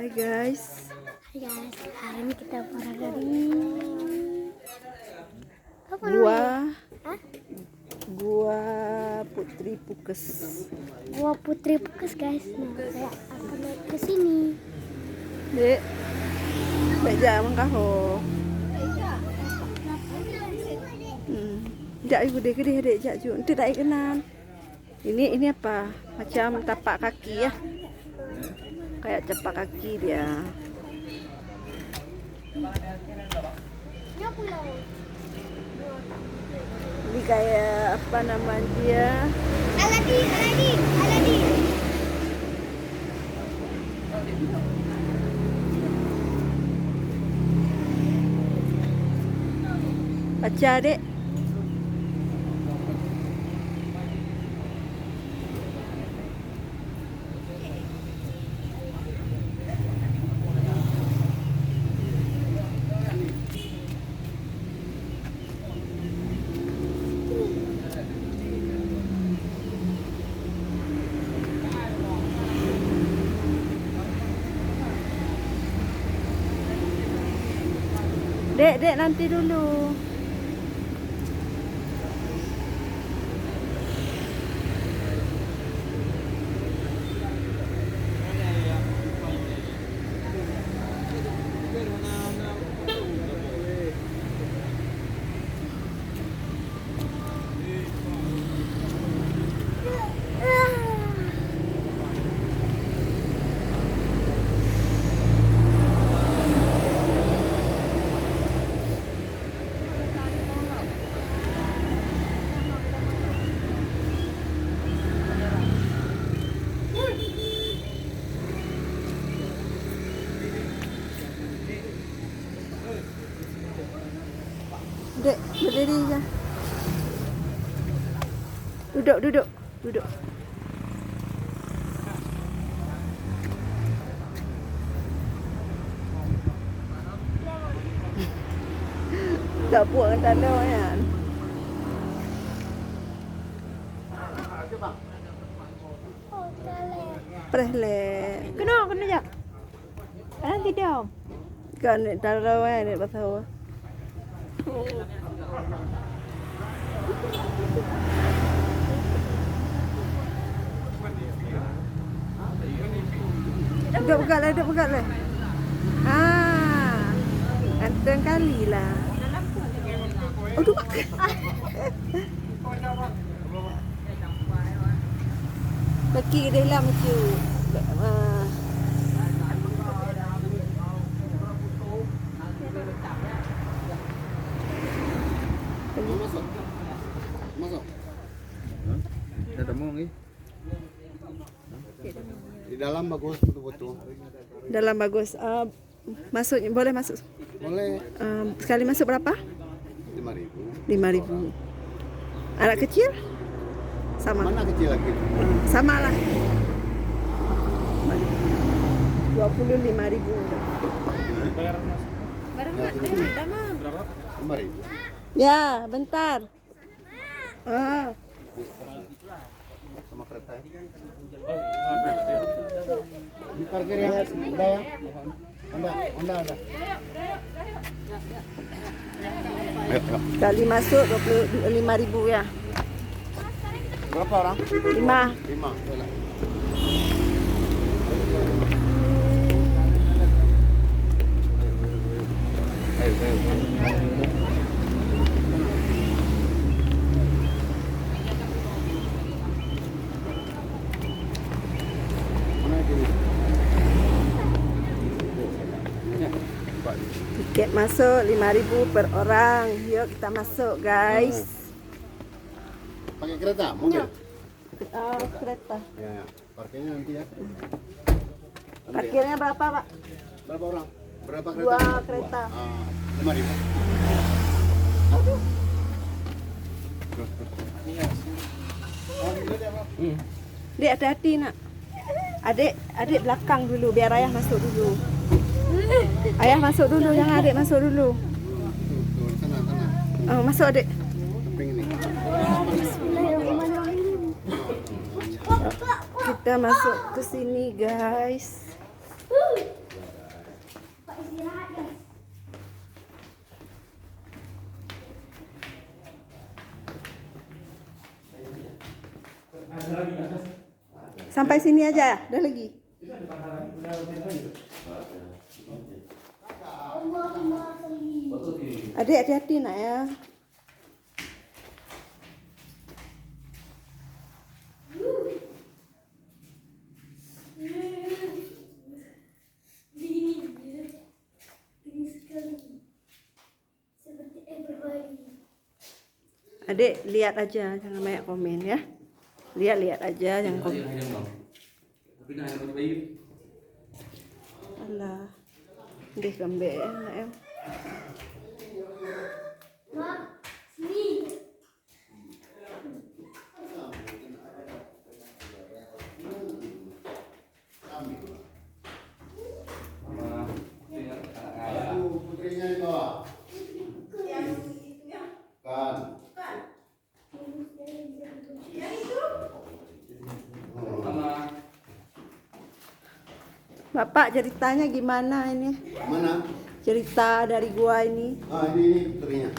Hai guys. Hai guys, hari ini kita berada di apa Gua namanya? Hah? Gua Putri Pukes. Gua Putri Pukes guys. Nah, saya akan naik ke sini. Dek. Dek jangan kaho. Jak ibu dek dek jak ju. Nanti tak kenal. Ini apa? Macam tapak kaki ya. Kayak tapak kaki dia. Ini kayak apa namanya dia? Aladin. Baca dek. Dek nanti dulu. Dek, berdiri aja. Duduk. Tak puas tanda kan. Prehle. Kena jak. Nanti dia. Kan taruh ni pasal. Duduk pegat lah. Ganteng kali lah. Oh, tu makan. Kaki dia lah macam. Masuk. Ada temu lagi. Di dalam bagus betul-betul. Dalam bagus. Masuk boleh masuk. Boleh. Sekali masuk berapa? 5.000. 5.000. Anak kecil? Sama. Mana kecil lagi? Sama lah. 25.000. Barang ada mah. Berapa? 5.000. Ya, bentar. Sama kereta. Di parkir yang ada ya? Ada. Ayo. Sekali masuk 25.000 ya. Berapa orang? 5. 5. Boleh. Ayo. Tiket masuk 5.000 per orang. Yuk kita masuk guys. Pakai kereta? Mobil? Kereta. Ya. Parkirnya nanti ya. Parkirnya berapa Pak? Berapa orang? Berapa kereta? 2 kereta. 5.000. Dek hati-hati nak. Adik belakang dulu biar ayah masuk dulu. Ayah masuk dulu, jangan adik masuk dulu. Sana. Masuk adik. Samping ini. Kita masuk ke sini guys. Sampai sini aja, ada lagi. Adik hati-hati nak ya. Adik lihat aja, jangan banyak komen ya. Lihat aja, jangan komen. Alah, deh kambing nak ya. Putrinya di bawah. Kan. Bapak ceritanya gimana ini? Mana? Cerita dari gua ini. Ini putrinya.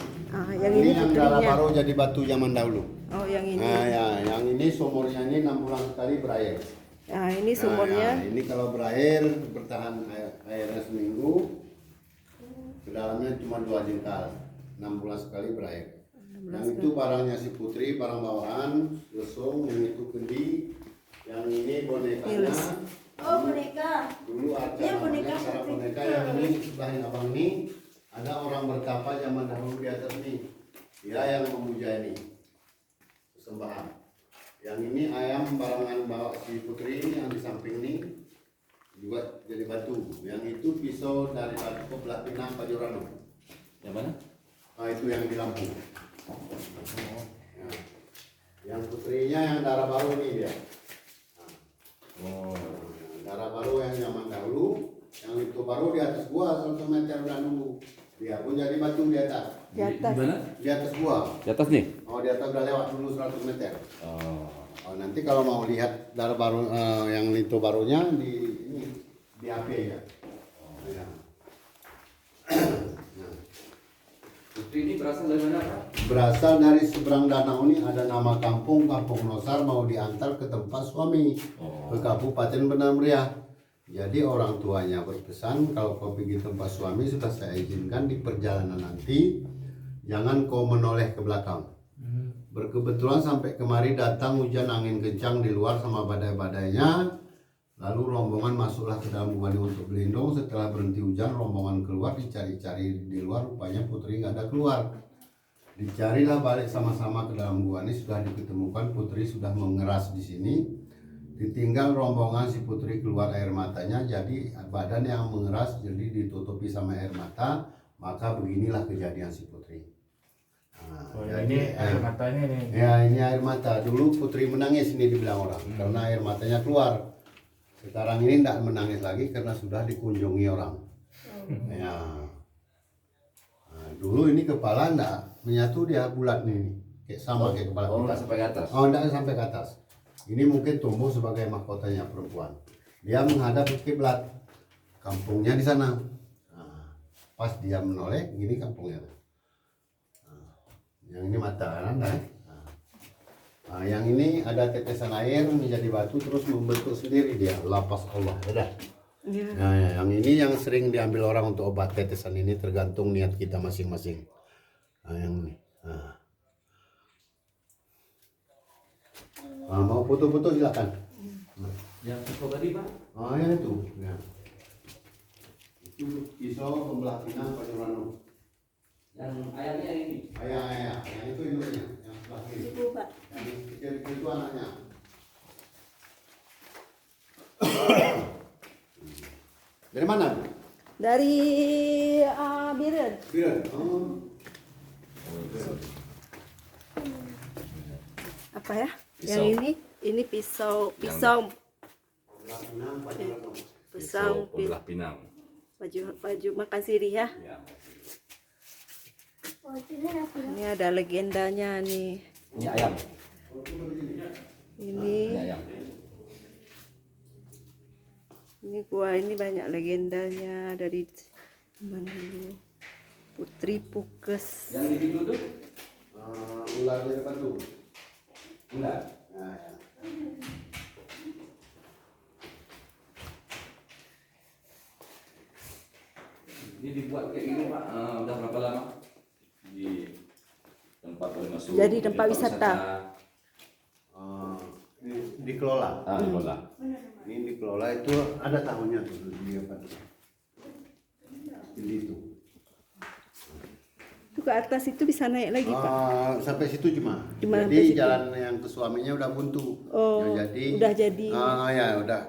Yang ini yang darah putrinya. baru jadi batu zaman dahulu. Oh, yang ini. Nah, ya, yang ini sumurnya ini 6 bulan sekali berair. Nah, ini sumurnya. Nah, ini kalau berair bertahan airnya seminggu. Ke dalamnya cuma 2 jengkal. 6 bulan sekali berair. Yang itu barangnya si Putri, barang bawaan, lesung, yang itu kendi, yang ini bonekanya. Oh, boneka. Dulu ada Iya, boneka cara Putri. boneka yang ini sebelahin abang ini ada orang bertapa zaman dahulu di atas ini. Dia yang memuja ini persembahan. Yang ini ayam barangan bawa si Putri ini yang di samping ini juga jadi batu. Yang itu pisau dari batu belah Pinang Pajurano. Yang mana? Nah, itu yang di Lampung. Ya. Yang putrinya yang darah baru ini dia. Oh. Darah baru yang zaman dahulu, yang itu baru di atas gua 1 meter udah nunggu. Dia pun jadi batu di atas. Di atas. Di mana? Di atas gua. Di atas nih? Oh, di atas udah lewat dulu 100 meter. Oh. Oh, nanti kalau mau lihat darah baru yang itu barunya di HP ya. Oh, ya. Nah, Putri ini berasal dari mana, Pak? berasal dari seberang danau ini ada nama kampung Nosar mau diantar ke tempat suami ke Kabupaten Benar Meriah. Jadi orang tuanya berpesan kalau kau pergi tempat suami sudah saya izinkan di perjalanan nanti jangan kau menoleh ke belakang. Berkebetulan sampai kemari datang hujan angin kencang di luar sama badai-badainya. Lalu rombongan masuklah ke dalam gua ini untuk berlindung. Setelah berhenti hujan rombongan keluar dicari-cari di luar, rupanya Putri nggak ada keluar. Dicarilah balik sama-sama ke dalam gua ini, sudah diketemukan Putri sudah mengeras di sini. Ditinggal rombongan si Putri keluar air matanya, jadi badan yang mengeras jadi ditutupi sama air mata, maka beginilah kejadian si Putri. Nah, Oh, jadi, ini air mata ini nih. ya ini air mata. Dulu Putri menangis ini dibilang orang karena air matanya keluar. Sekarang ini tidak menangis lagi karena sudah dikunjungi orang. Ya. Nah, dulu ini kepala enggak menyatu, dia bulat nih, kayak sama kayak kepala Oh, kita. nggak sampai ke atas. Oh, enggak sampai ke atas. Ini mungkin tumbuh sebagai mahkotanya perempuan. Dia menghadap ke kiblat. Kampungnya di sana. Nah, pas dia menoleh, gini kampungnya. Nah, yang ini mata kanan, nah. Nah, yang ini ada tetesan air menjadi batu terus membentuk sendiri dia lapas Allah. Ada. Ya. Nah, yang ini yang sering diambil orang untuk obat tetesan ini tergantung niat kita masing-masing. Nah, yang ini. Nah. Nah, mau foto-foto silakan. Nah. Yang foto tadi, Pak? Oh, yang itu. Ya. Itu pisau pembelah pinang Pajurano. Yang ayamnya ini. Ayah, yang itu induknya, yang sebelah kiri. Ibu, Pak. Yang kecil itu anaknya. Dari mana? Bu? Dari Biren. Biren. Oh. Apa ya? Pisau. Yang ini pisau Pembelah pinang Pajurano. pisau pembelah pinang. baju makan sirih ya. Ya. Oh, itu apa? Ini ada legendanya nih. Ini ayam. Ini Ini ayam. ini gua ini banyak legendanya dari zaman dulu. Putri Pukes. Yang di situ tuh? Ular dari batu. Enggak. Nah, ya. Ini dibuat kayak gini Pak, udah berapa lama? Di tempat boleh masuk. Jadi tempat wisata. Ini dikelola. Dikelola. Ini dikelola itu ada tahunnya tuh di apa? Di itu. Itu ke atas itu bisa naik lagi Pak. Sampai situ cuma Cuma sampai jadi situ. jalan yang ke suaminya udah buntu. Oh, Ya, jadi udah jadi. Ya udah,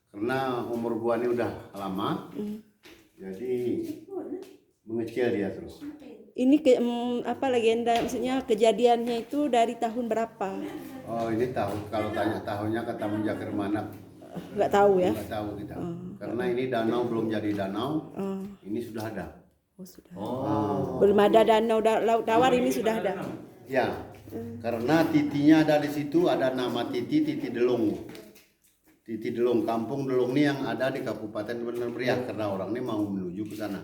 karena umur gua ini udah lama, jadi mengecil dia terus. Ini apa legenda, maksudnya kejadiannya itu dari tahun berapa? Oh ini tahun, kalau tanya tahunnya kata Menjakir Manak, Nggak tahu ya. nggak tahu kita, karena ini danau belum jadi danau, Oh, ini sudah ada. oh sudah. Oh. Belum ada danau laut tawar, ini sudah ada. Ya, karena titinya ada di situ, ada nama Titi Delung. Titi Delung, Kampung Delung ini yang ada di Kabupaten Bener Meriah, karena orang ini mau menuju ke sana.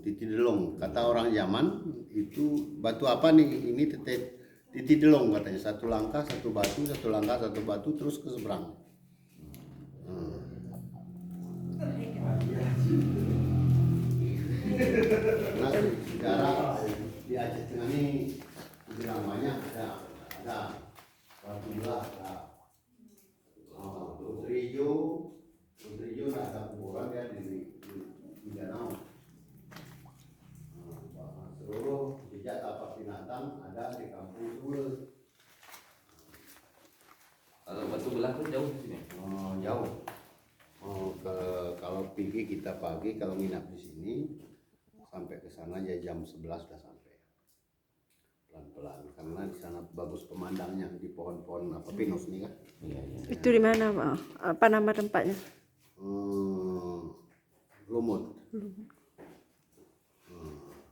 Titi Delung, kata orang zaman itu batu apa nih? Ini Titi Delung katanya, satu langkah satu batu, satu langkah satu batu terus ke seberang. Nah, sejarah di Aceh Tengah ini bilang banyak ada batu belah, ada Putri Ijo nggak ada kuburan dia di danau. Seluruh jejak tapak binatang ada di Kampung Sule. Kalau batu belah tuh jauh di sini. Jauh. Kalau pergi kita pagi, kalau nginap di sini sampai ke sana ya jam 11 sudah sampai. Pelan-pelan karena di sana bagus pemandangnya di pohon-pohon apa pinus nih kan. Iya, iya. Itu di mana Pak? Apa nama tempatnya? Lumut.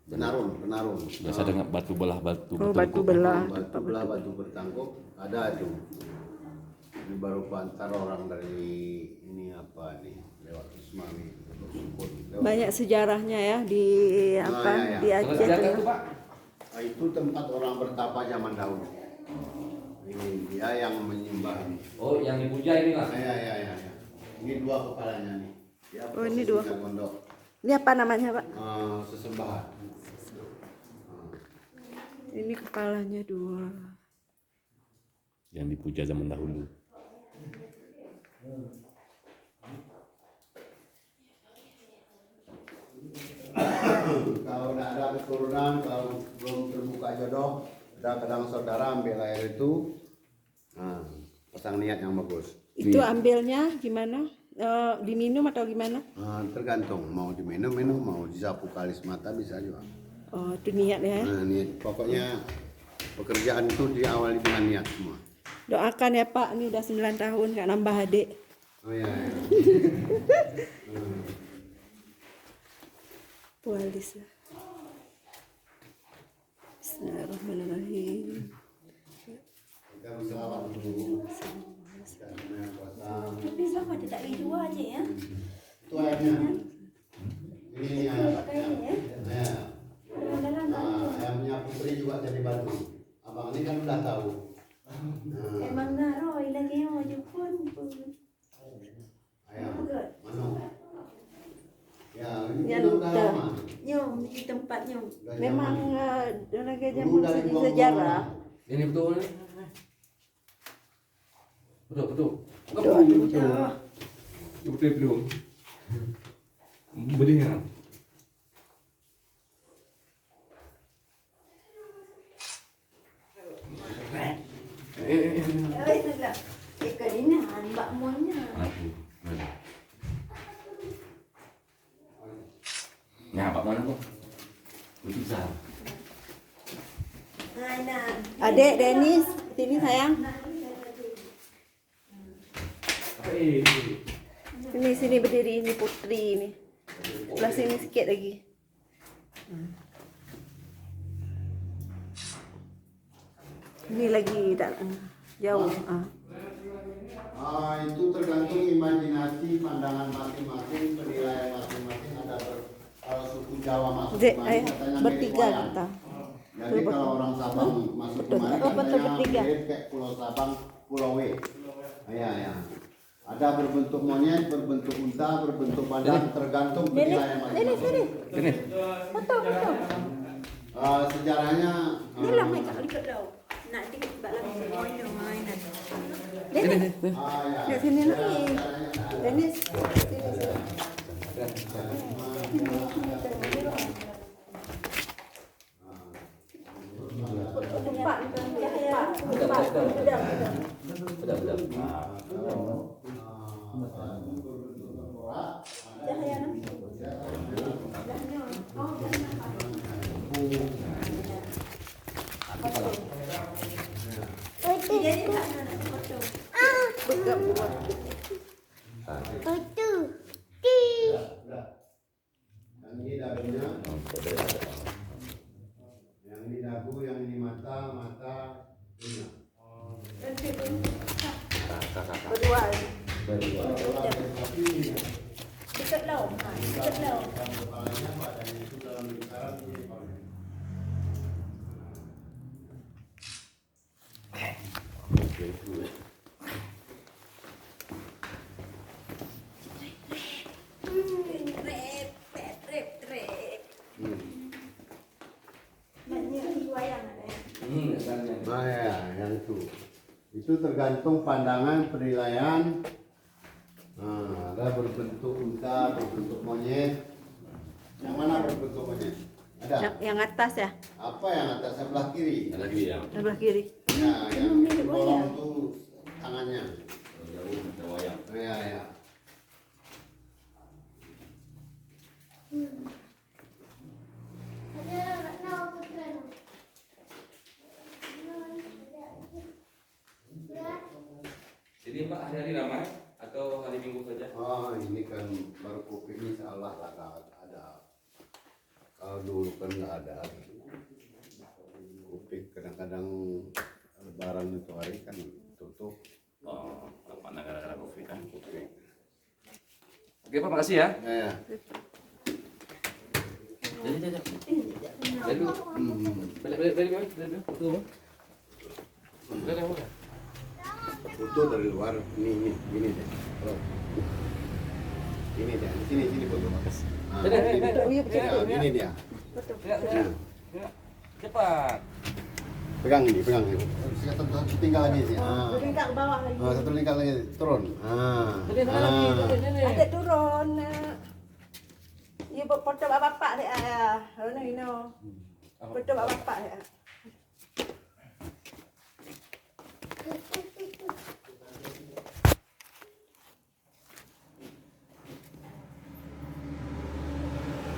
Penarun. Biasa dengan batu belah batu. Oh, batu belah. Batu belah, batu bertangkuk ada tuh. Ini baru pantar orang dari ini apa nih lewat Ismami, Sukun. Banyak sejarahnya ya di apa ya. di Kalau Aceh di belakang tuh. tuh Pak. Itu tempat orang bertapa zaman dahulu. Ini dia yang menyembah ini. Oh, yang dipuja ini lah. Ya. Ini dua kepalanya nih. Dia Oh, ini dua. posisinya gondok. Ini apa namanya Pak? Sesembahan. Ini kepalanya dua. Yang dipuja zaman dahulu. Kalau udah ada keturunan, kalau belum terbuka jodoh, udah kadang saudara ambil air itu, pasang niat yang bagus. Itu ambilnya gimana? Diminum atau gimana? Tergantung, mau diminum, mau disapu kalis mata bisa juga. Oh, itu niat ya. Niat, pokoknya pekerjaan itu diawali dengan niat semua. Doakan ya Pak, ini udah 9 tahun nggak nambah adik. Oh ya. Walis lah. Bismillahirrahmanirrahim. Kita berselawat dulu. Tapi sama tidak dua aja ya. Itu airnya. Ini air. Kayaknya ya. Ayamnya Putri juga jadi batu. Abang ini kan udah tahu. Emang naroy lagi mau jupun. Ayam mana? Ya, ini Yang udah udah. lama. Nyom di tempat nyom. Udah Memang nyaman. legenda Dulu pun dari segi gua- sejarah. Ini betul nih. Betul. Doa dulu. Betul belum. Boleh ya. Itulah. Ikan ini mbak monya. Nah, Pak mana kok? Bisa. Nah. Adik Denis, sini sayang. Sini berdiri ini Putri ini. Sebelah sini sikit lagi. Ini lagi tak jauh. Itu tergantung imajinasi, pandangan masing-masing, penilaian masing-masing. Kalau suku Jawa masuk Dek, kemari ayo, katanya bertiga mirip wayang. kita. Jadi kalau orang Sabang masuk Betul. kemari Oh, betul, katanya bertiga. mirip kayak Pulau Sabang, Pulau W. Ya. Ada berbentuk monyet, berbentuk unta, berbentuk badan, tergantung penilaian masing-masing. Ini. Sejarahnya Dia lah main kat dekat lau. Nak dikit balang semuanya mainan. Ini. ya. Di sini nak. Dennis. Tempat Yang ini dagunya, yang ini dagu, yang ini mata, telinga. berdua. Dekat lau. Dekat lau. Kepalanya badannya itu dalam lingkaran ini kepalanya. Nah ya, yang itu. Itu tergantung pandangan, penilaian. Nah, ada berbentuk unta, berbentuk monyet. Yang mana berbentuk monyet? Ada. Yang atas ya, Apa yang atas sebelah kiri? Ada lagi ya. sebelah kiri. Nah, yang bolong itu tangannya. Jauh ada wayang. Ya, ya. Jadi Pak hari-hari ramai atau hari Minggu saja? Oh, ini kan baru kopi ini salah lah ada. Kalau dulu kan nggak ada. Kopi kadang-kadang lebaran itu hari kan tutup. Oh, mana gara-gara Covid kan? Kopi. Oke Pak, makasih ya. Ya, ya. Jadi. Balik dulu. Balik. Tuh. Balik. Foto dari luar ini gini deh. Kalau ini deh, sini foto Mas. Nah, ini dia. Cepat. Pegang ini. Tinggal lagi sih. Lingkar ke bawah lagi. Satu lingkar lagi turun. Ada turun. Iya foto bapak deh. Ini. Foto bapak deh.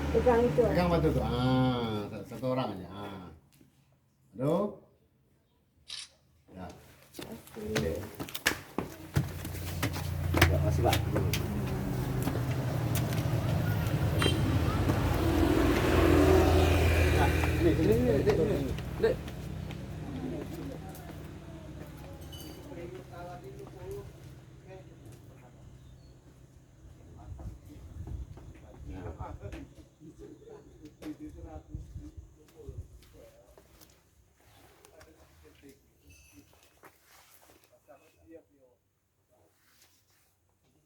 Pegang itu. Pegang batu tuh. Satu orang aja. Aduh. Ya. Oke. Ya, masih Pak. Ini. Dek.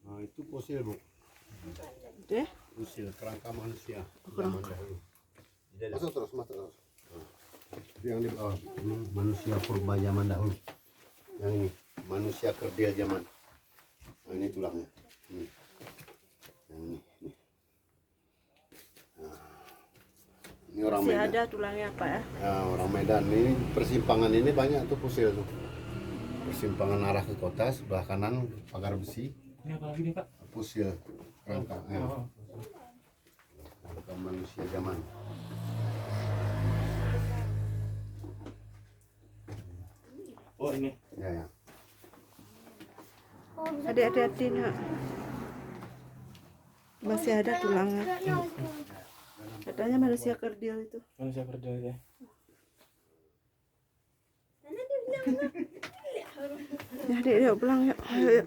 Nah, itu fosil, Bu. Deh. Fosil kerangka manusia zaman dahulu. Masuk terus. Nah, itu yang di bawah ini manusia purba zaman dahulu. Yang ini manusia kerdil zaman. Nah, ini tulangnya. Ini. Yang ini. Nah, ini orang Masih Medan. ada tulangnya apa ya? Ya, orang Medan ini persimpangan ini banyak tuh fosil tuh. Persimpangan arah ke kota sebelah kanan pagar besi. Ini apa lagi nih Pak? Fosil kerangka. Ya. Kerangka manusia zaman. Oh ini. Ya. Hati-hati nak. Masih ada tulangnya. Katanya manusia kerdil itu. Manusia kerja ya. Ya, dia pulang ya. Ayo.